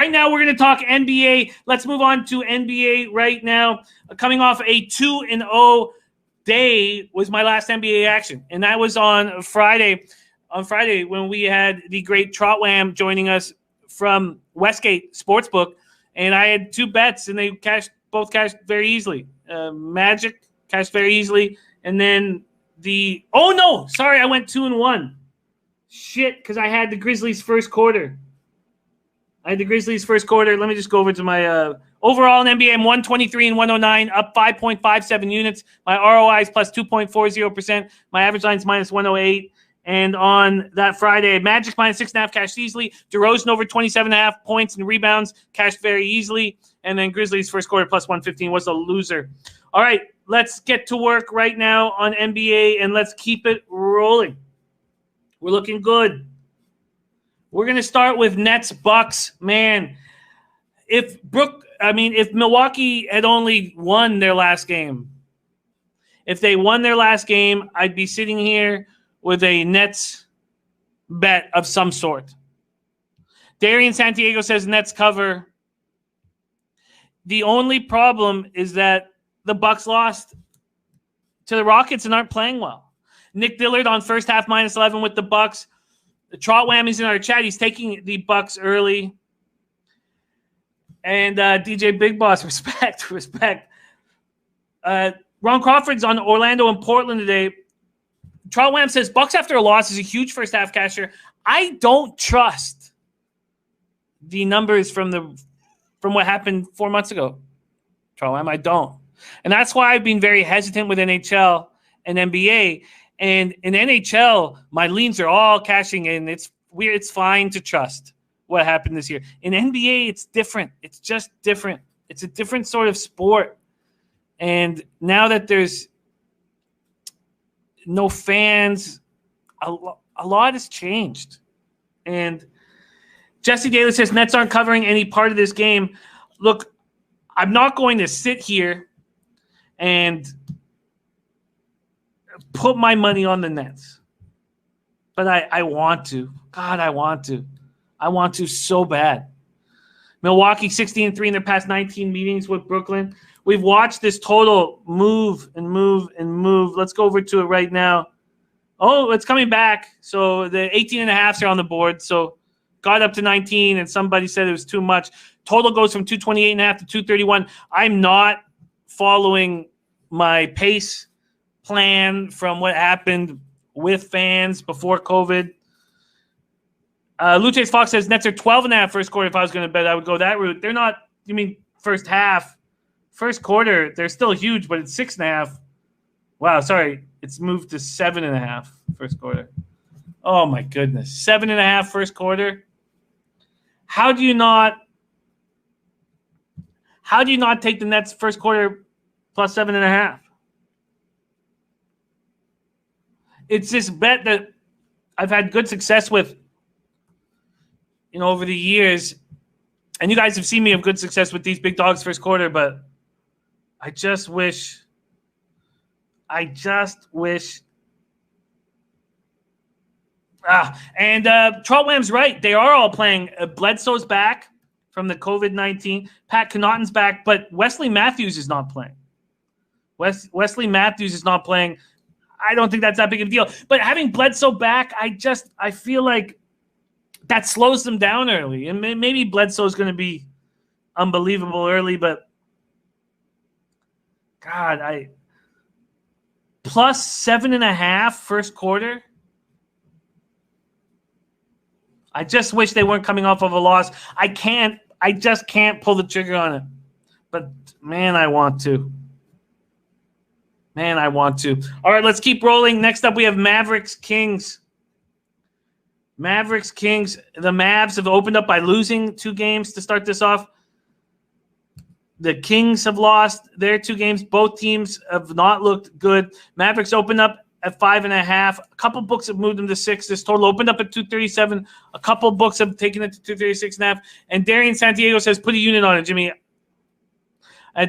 Right now, we're going to talk NBA. Let's move on to NBA right now. Coming off a 2-0 day was my last NBA action, and that was on Friday. On Friday, when we had the great Trotwam joining us from Westgate Sportsbook, and I had two bets, and they both cashed very easily. Magic cashed very easily, and then I went 2-1. Shit, because I had the Grizzlies first quarter. Let me just go over to my overall in NBA. I'm 123 and 109, up 5.57 units. My ROI is plus 2.40%. My average line is minus 108. And on that Friday, Magic minus 6.5 cashed easily. DeRozan over 27.5 points and rebounds cashed very easily. And then Grizzlies first quarter plus 115 was a loser. All right, let's get to work right now on NBA, and let's keep it rolling. We're looking good. We're going to start with Nets Bucks. Man, if Milwaukee had only won their last game, if they won their last game, I'd be sitting here with a Nets bet of some sort. Darian Santiago says Nets cover. The only problem is that the Bucks lost to the Rockets and aren't playing well. Nick Dillard on first half minus 11 with the Bucks. The Trotwam in our chat. He's taking the Bucks early. And DJ Big Boss, respect. Ron Crawford's on Orlando and Portland today. Trotwam says Bucks after a loss is a huge first half casher. I don't trust the numbers from what happened 4 months ago. Trotwam, I don't. And that's why I've been very hesitant with NHL and NBA. And in NHL, my leans are all cashing in. It's weird. It's fine to trust what happened this year. In NBA, it's different. It's just different. It's a different sort of sport. And now that there's no fans, a lot has changed. And Jesse Daly says Nets aren't covering any part of this game. Look, I'm not going to sit here and put my money on the Nets. But I want to. God, I want to. I want to so bad. Milwaukee 16-3 in their past 19 meetings with Brooklyn. We've watched this total move and move and move. Let's go over to it right now. Oh, it's coming back. So the 18.5s are on the board. So got up to 19, and somebody said it was too much. Total goes from 228.5 to 231. I'm not following my pace plan from what happened with fans before COVID. Luce's Fox says Nets are 12.5 first quarter. If I was going to bet, I would go that route. They're not, you mean first half. First quarter, they're still huge, but it's 6.5. Wow, sorry. It's moved to 7.5 first quarter. Oh, my goodness. 7.5 first quarter. How do you not take the Nets first quarter plus 7.5? It's this bet that I've had good success with, over the years. And you guys have seen me have good success with these big dogs first quarter, but I just wish. And Trotwam's right. They are all playing. Bledsoe's back from the COVID-19. Pat Connaughton's back, but Wesley Matthews is not playing. Wesley Matthews is not playing. I don't think that's that big of a deal. But having Bledsoe back, I feel like that slows them down early. And maybe Bledsoe's going to be unbelievable early, but God, plus 7.5 first quarter. I just wish they weren't coming off of a loss. I just can't pull the trigger on it. But man, I want to. All right, let's keep rolling. Next up, we have Mavericks Kings. The Mavs have opened up by losing 2 games to start this off. The Kings have lost their 2 games. Both teams have not looked good. Mavericks opened up at 5.5. A couple books have moved them to 6. This total opened up at 237. A couple books have taken it to 236.5. And Darian Santiago says, put a unit on it, Jimmy.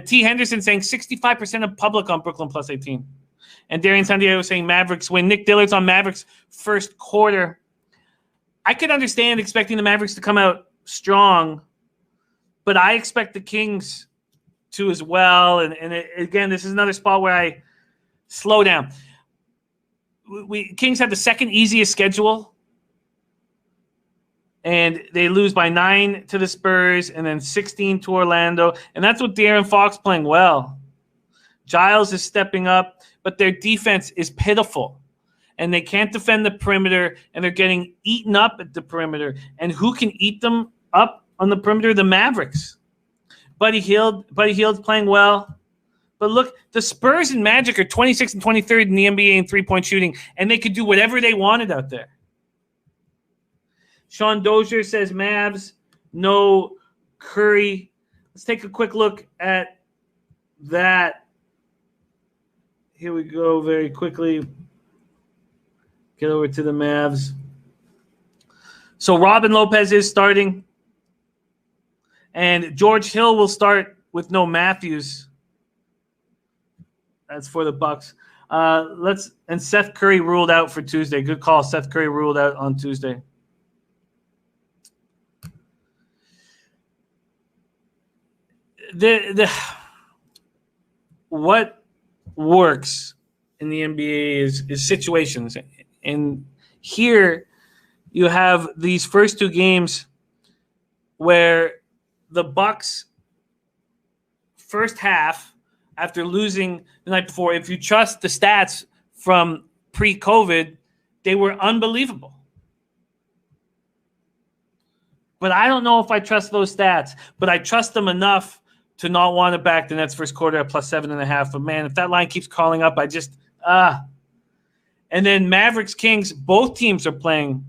T. Henderson saying 65% of public on Brooklyn plus 18. And Darian Santiago saying Mavericks win. Nick Dillard's on Mavericks first quarter. I could understand expecting the Mavericks to come out strong, But I expect the Kings to as well. And again, this is another spot where I slow down. Kings have the second easiest schedule. And they lose by 9 to the Spurs and then 16 to Orlando. And that's with De'Aaron Fox playing well. Giles is stepping up, but their defense is pitiful. And they can't defend the perimeter, and they're getting eaten up at the perimeter. And who can eat them up on the perimeter? The Mavericks. Buddy Hield's playing well. But look, the Spurs and Magic are 26th and 23rd in the NBA in three-point shooting, and they could do whatever they wanted out there. Sean Dozier says Mavs, no Curry. Let's take a quick look at that. Here we go very quickly. Get over to the Mavs. So Robin Lopez is starting. And George Hill will start with no Matthews. That's for the Bucks. And Seth Curry ruled out for Tuesday. Good call. Seth Curry ruled out on Tuesday. What works in the NBA is situations. And here you have these first two games where the Bucks first half, after losing the night before, if you trust the stats from pre-COVID, they were unbelievable. But I don't know if I trust those stats, but I trust them enough to not want to back the Nets first quarter at +7.5. But, man, if that line keeps calling up, I just And then Mavericks, Kings, both teams are playing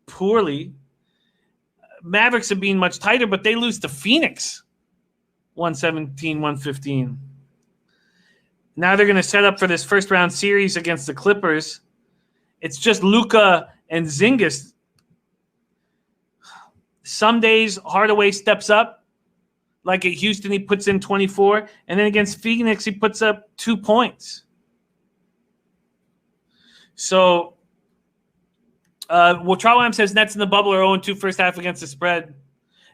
poorly. Mavericks have been much tighter, but they lose to Phoenix 117-115. Now they're going to set up for this first-round series against the Clippers. It's just Luka and Zingis. Some days Hardaway steps up. Like at Houston, he puts in 24. And then against Phoenix, he puts up 2 points. So, Trowam says Nets in the bubble are 0-2 first half against the spread.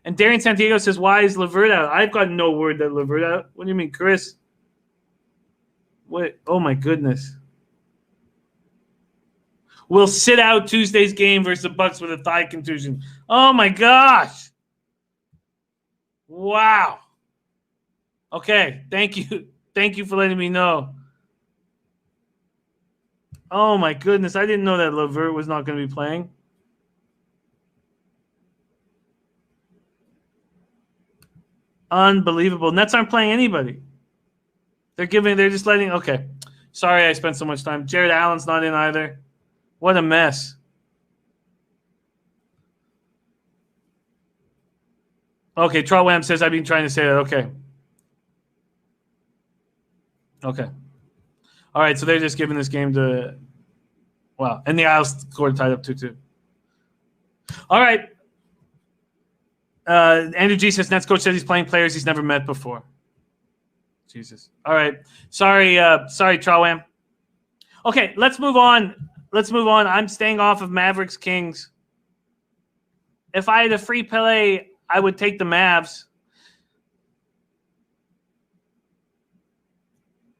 And Darian Santiago says, why is LeVert out? I've got no word that LeVert out. What do you mean, Chris? What? Oh, my goodness. Will sit out Tuesday's game versus the Bucks with a thigh contusion. Oh, my gosh. Wow. Okay, thank you. Thank you for letting me know. Oh, my goodness. I didn't know that LeVert was not going to be playing. Unbelievable. Nets aren't playing anybody. They're just letting. Okay. Sorry I spent so much time. Jared Allen's not in either. What a mess. Okay, Trowam says I've been trying to say that. Okay. All right, so they're just giving this game to – wow. And the Isles scored tied up 2-2. All right. Andrew G says Nets coach says he's playing players he's never met before. Jesus. All right. Sorry, Trowam. Okay, let's move on. I'm staying off of Mavericks Kings. If I had a free play, I would take the Mavs.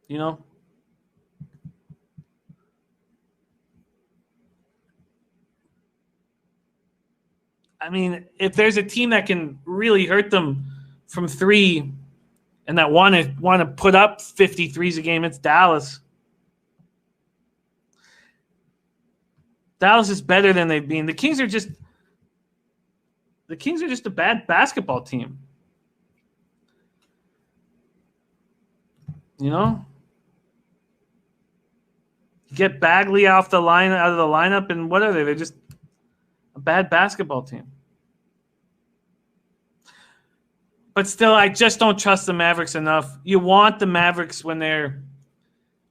You know? I mean, if there's a team that can really hurt them from three and that want to put up 50 threes a game, it's Dallas. Dallas is better than they've been. The Kings are just a bad basketball team. You know? You get Bagley out of the lineup, and what are they? They're just a bad basketball team. But still, I just don't trust the Mavericks enough. You want the Mavericks when they're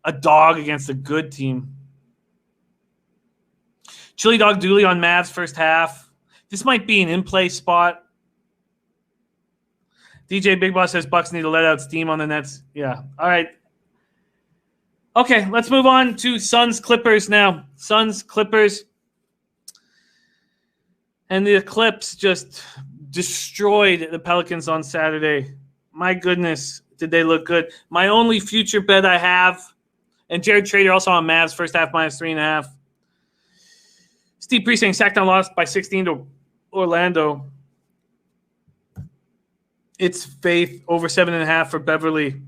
a dog against a good team. Chili Dog Dooley on Mavs first half. This might be an in-play spot. DJ Big Boss says Bucks need to let out steam on the Nets. Yeah. All right. Okay, let's move on to Suns Clippers now. Suns Clippers. And the Clips just destroyed the Pelicans on Saturday. My goodness, did they look good. My only future bet I have, and Jared Trader also on Mavs, first half -3.5. Steve Priest saying Sacktown lost by 16 to Orlando. It's Faith over 7.5 for Beverly.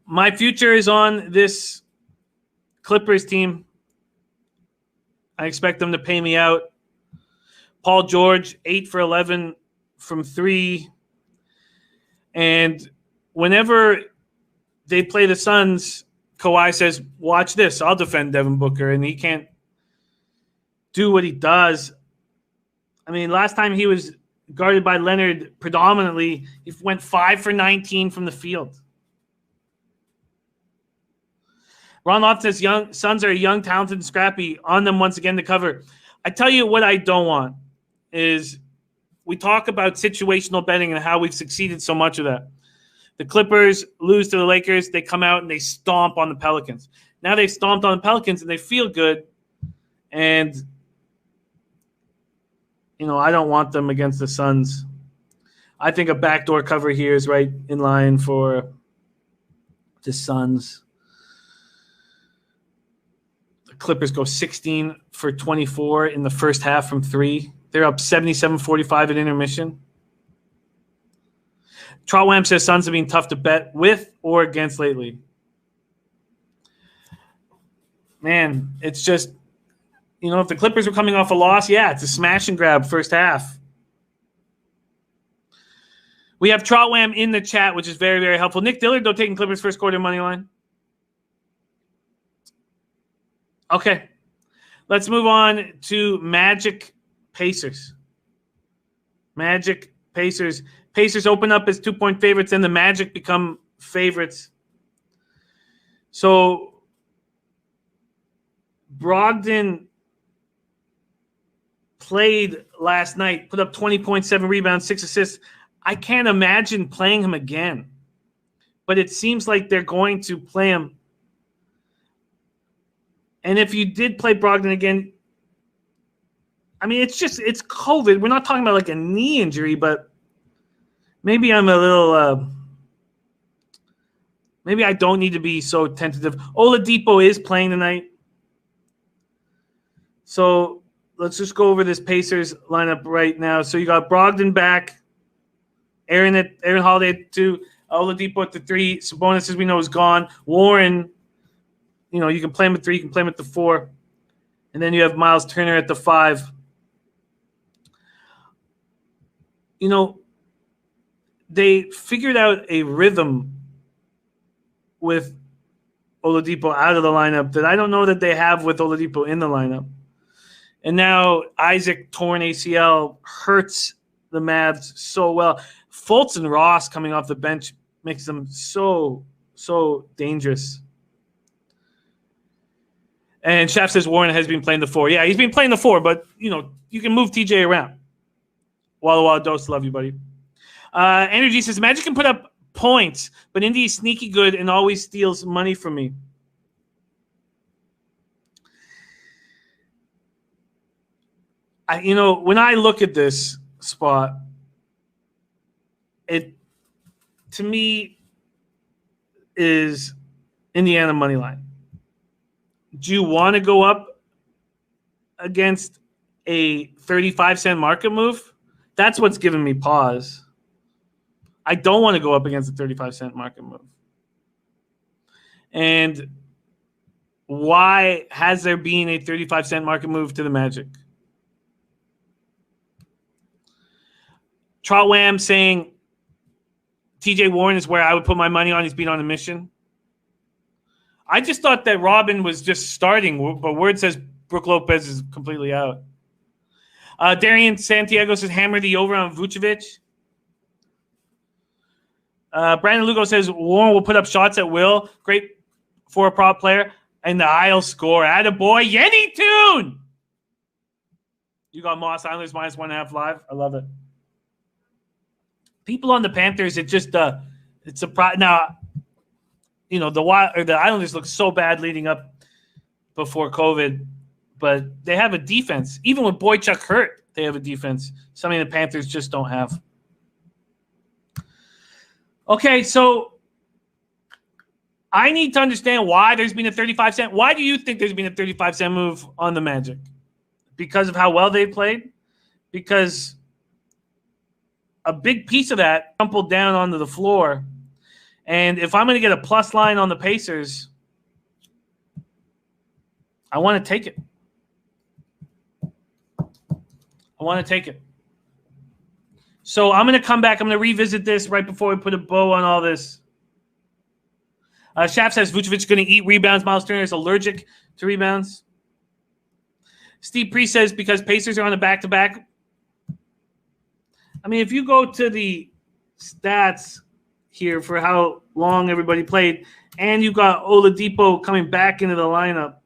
My future is on this Clippers team. I expect them to pay me out. Paul George, 8 for 11 from 3. And whenever they play the Suns, Kawhi says, watch this, I'll defend Devin Booker. And he can't do what he does. I mean, last time he was guarded by Leonard predominantly, he went 5 for 19 from the field. Ron Loft says Suns are young, talented, and scrappy. On them once again to cover. I tell you what I don't want is we talk about situational betting and how we've succeeded so much of that. The Clippers lose to the Lakers. They come out and they stomp on the Pelicans. Now they've stomped on the Pelicans and they feel good. And, I don't want them against the Suns. I think a backdoor cover here is right in line for the Suns. Clippers go 16 for 24 in the first half from 3. They're up 77-45 at intermission. Trotwam says Suns have been tough to bet with or against lately. Man, it's just, if the Clippers were coming off a loss, it's a smash and grab first half. We have Trotwam in the chat, which is very, very helpful. Nick Dillard, though, taking Clippers first quarter money line. Okay, let's move on to Magic Pacers. Magic Pacers. Pacers open up as 2-point favorites, and the Magic become favorites. So Brogdon played last night, put up 20.7 rebounds, 6 assists. I can't imagine playing him again, but it seems like they're going to play him. And if you did play Brogdon again, I mean, it's COVID. We're not talking about like a knee injury, but maybe I'm a little maybe I don't need to be so tentative. Oladipo is playing tonight. So let's just go over this Pacers lineup right now. So you got Brogdon back, Aaron Holiday at 2, Oladipo at the 3, Sabonis, as we know, is gone. Warren, you can play him at 3, you can play him at the 4. And then you have Miles Turner at the 5. They figured out a rhythm with Oladipo out of the lineup that I don't know that they have with Oladipo in the lineup. And now Isaac torn ACL hurts the Mavs so well. Fultz and Ross coming off the bench makes them so, so dangerous. And Shaft says Warren has been playing the 4. Yeah, he's been playing the 4, but, you can move TJ around. Walla Dose, love you, buddy. Andrew G says, Magic can put up points, but Indy is sneaky good and always steals money from me. When I look at this spot, it, to me, is Indiana money line. Do you want to go up against a 35-cent market move? That's what's giving me pause. I don't want to go up against a 35-cent market move. And why has there been a 35-cent market move to the Magic? Trotwam saying TJ Warren is where I would put my money on. He's been on a mission. I just thought that Robin was just starting, but word says Brook Lopez is completely out. Darian Santiago says hammer the over on Vucevic. Brandon Lugo says Warren will put up shots at will. Great for a prop player. And the Isle score. Attaboy. Yeti Tune. You got Moss Islanders -1.5 live. I love it. People on the Panthers, it's a now. The Islanders look so bad leading up before COVID, but they have a defense. Even with Boychuk hurt, They have a defense, something the Panthers just don't have. Okay, so I need to understand why there's been a 35-cent. Why do you think there's been a 35-cent move on the Magic? Because of how well they played? Because a big piece of that crumpled down onto the floor. And if I'm going to get a plus line on the Pacers, I want to take it. I want to take it. So I'm going to come back. I'm going to revisit this right before we put a bow on all this. Shaft says Vucevic is going to eat rebounds. Miles Turner is allergic to rebounds. Steve Priest says because Pacers are on a back-to-back. I mean, if you go to the stats here for how long everybody played, and you got Oladipo coming back into the lineup.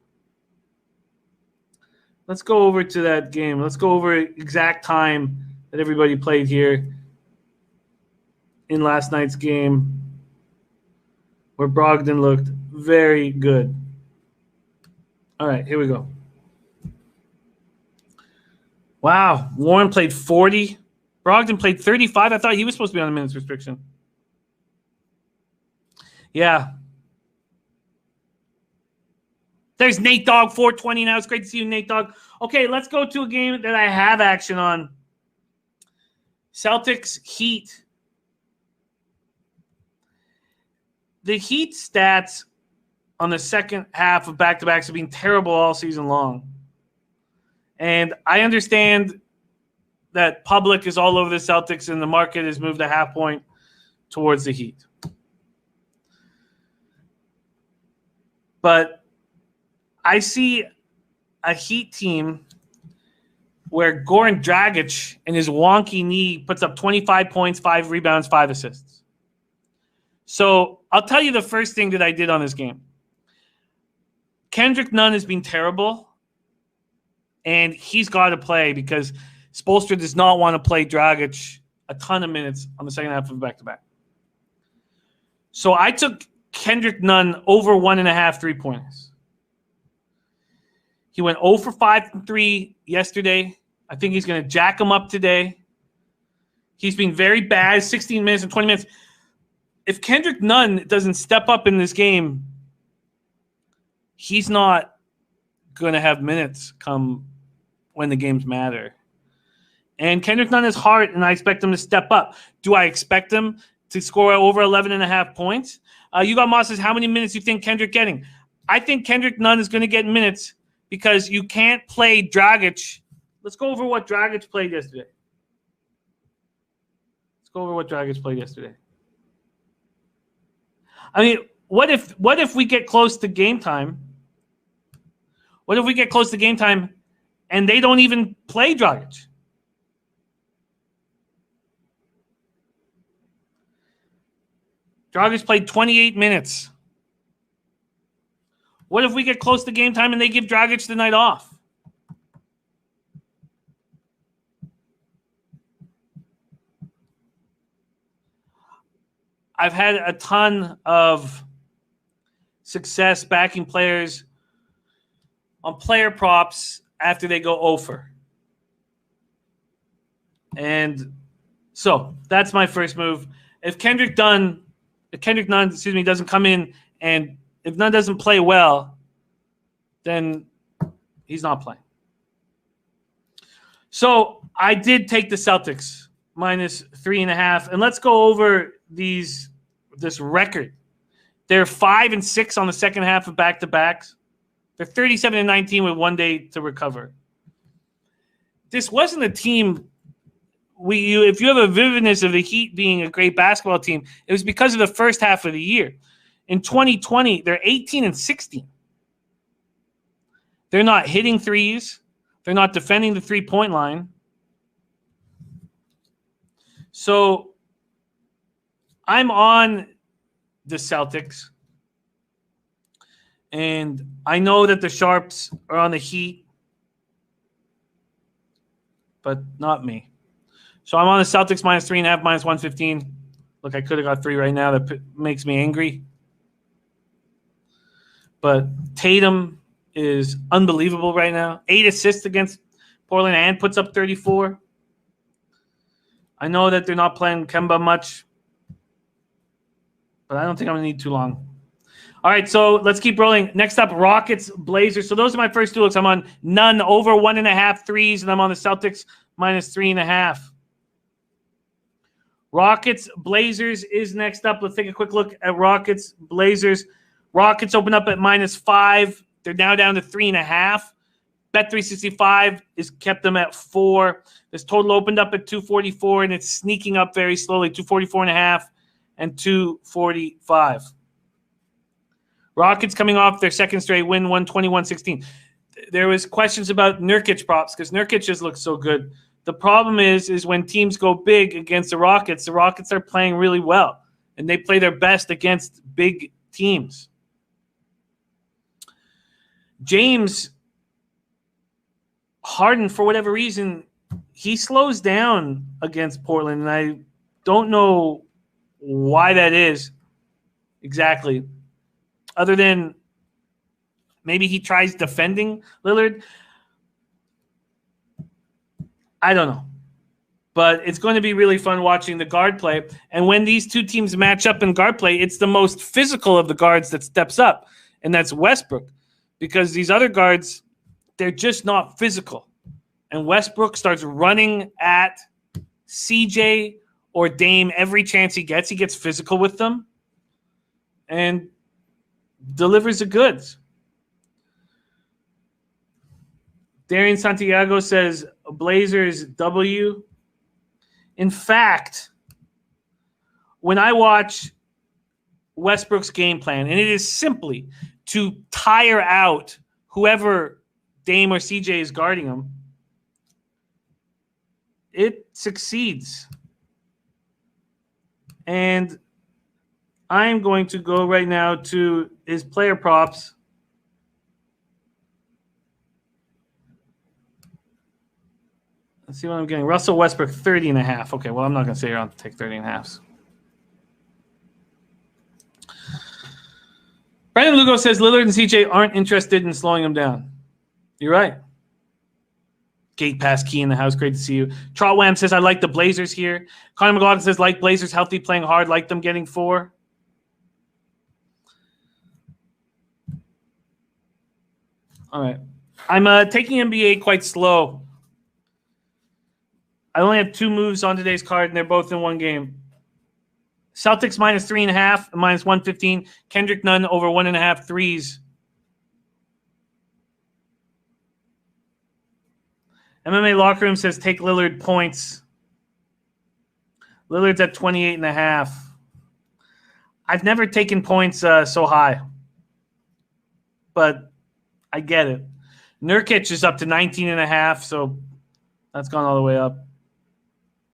Let's go over to that game. Let's go over exact time that everybody played here in last night's game where Brogdon looked very good. All right, here we go. Wow, Warren played 40. Brogdon played 35. I thought he was supposed to be on a minutes restriction. Yeah. There's Nate Dogg, 420 now. It's great to see you, Nate Dogg. Okay, let's go to a game that I have action on. Celtics Heat. The Heat stats on the second half of back-to-backs have been terrible all season long. And I understand that public is all over the Celtics and the market has moved a half point towards the Heat. But I see a Heat team where Goran Dragic and his wonky knee puts up 25 points, 5 rebounds, 5 assists. So I'll tell you the first thing that I did on this game. Kendrick Nunn has been terrible, and he's got to play because Spoelstra does not want to play Dragic a ton of minutes on the second half of back-to-back. So I took Kendrick Nunn over 1.5 3-pointers. He went 0 for 5 from 3 yesterday. I think he's going to jack him up today. He's been very bad, 16 minutes and 20 minutes. If Kendrick Nunn doesn't step up in this game, he's not going to have minutes come when the games matter. And Kendrick Nunn is hard, and I expect him to step up. Do I expect him to score over 11.5 points? You got Moss says, how many minutes do you think Kendrick getting? I think Kendrick Nunn is going to get minutes because you can't play Dragic. Let's go over what Dragic played yesterday. I mean, what if we get close to game time? What if we get close to game time and they don't even play Dragic? Dragic played 28 minutes. What if we get close to game time and they give Dragic the night off? I've had a ton of success backing players on player props after they go over. And so that's my first move. If Kendrick Nunn, doesn't come in, and if Nunn doesn't play well, then he's not playing. So I did take the Celtics minus 3.5, and let's go over this record. They're 5-6 on the second half of back-to-backs. They're 37-19 with 1 day to recover. This wasn't a team. If you have a vividness of the Heat being a great basketball team, it was because of the first half of the year. In 2020, they're 18-16. They're not hitting threes. They're not defending the three-point line. So I'm on the Celtics. And I know that the Sharps are on the Heat, but not me. So I'm on the Celtics minus 3.5, minus 115. Look, I could have got 3 right now. That makes me angry. But Tatum is unbelievable right now. 8 assists against Portland and puts up 34. I know that they're not playing Kemba much, but I don't think I'm going to need too long. All right, so let's keep rolling. Next up, Rockets, Blazers. So those are my first two looks. I'm on none over 1.5 threes, and I'm on the Celtics minus 3.5. Rockets, Blazers is next up. Let's take a quick look at Rockets, Blazers. Rockets open up at -5. They're now down to 3.5. Bet365 is kept them at 4. This total opened up at 244, and it's sneaking up very slowly, 244.5 and 245. Rockets coming off their second straight win, 121-16. There was questions about Nurkic props because Nurkic just looks so good. The problem is when teams go big against the Rockets are playing really well, and they play their best against big teams. James Harden, for whatever reason, he slows down against Portland, and I don't know why that is exactly. Other than maybe he tries defending Lillard. I don't know. But it's going to be really fun watching the guard play. And when these two teams match up in guard play, it's the most physical of the guards that steps up, and that's Westbrook. Because these other guards, they're just not physical. And Westbrook starts running at CJ or Dame every chance he gets. He gets physical with them and delivers the goods. Darian Santiago says Blazers W. In fact, when I watch Westbrook's game plan, and it is simply to tire out whoever Dame or CJ is guarding him, it succeeds. And I'm going to go right now to his player props. Let's see what I'm getting. Russell Westbrook, 30.5. Okay, well, I'm not going to say here I'll take 30.5. Brandon Lugo says Lillard and CJ aren't interested in slowing him down. You're right. Gate Pass Key in the house. Great to see you. Trotwham says, I like the Blazers here. Connor McLaughlin says, like Blazers, healthy, playing hard, like them getting 4. All right. I'm taking NBA quite slow. I only have 2 moves on today's card, and they're both in one game. Celtics minus 3.5, minus 115. Kendrick Nunn over 1.5 threes. MMA Locker Room says take Lillard points. Lillard's at 28.5. I've never taken points so high, but I get it. Nurkic is up to 19.5, so that's gone all the way up.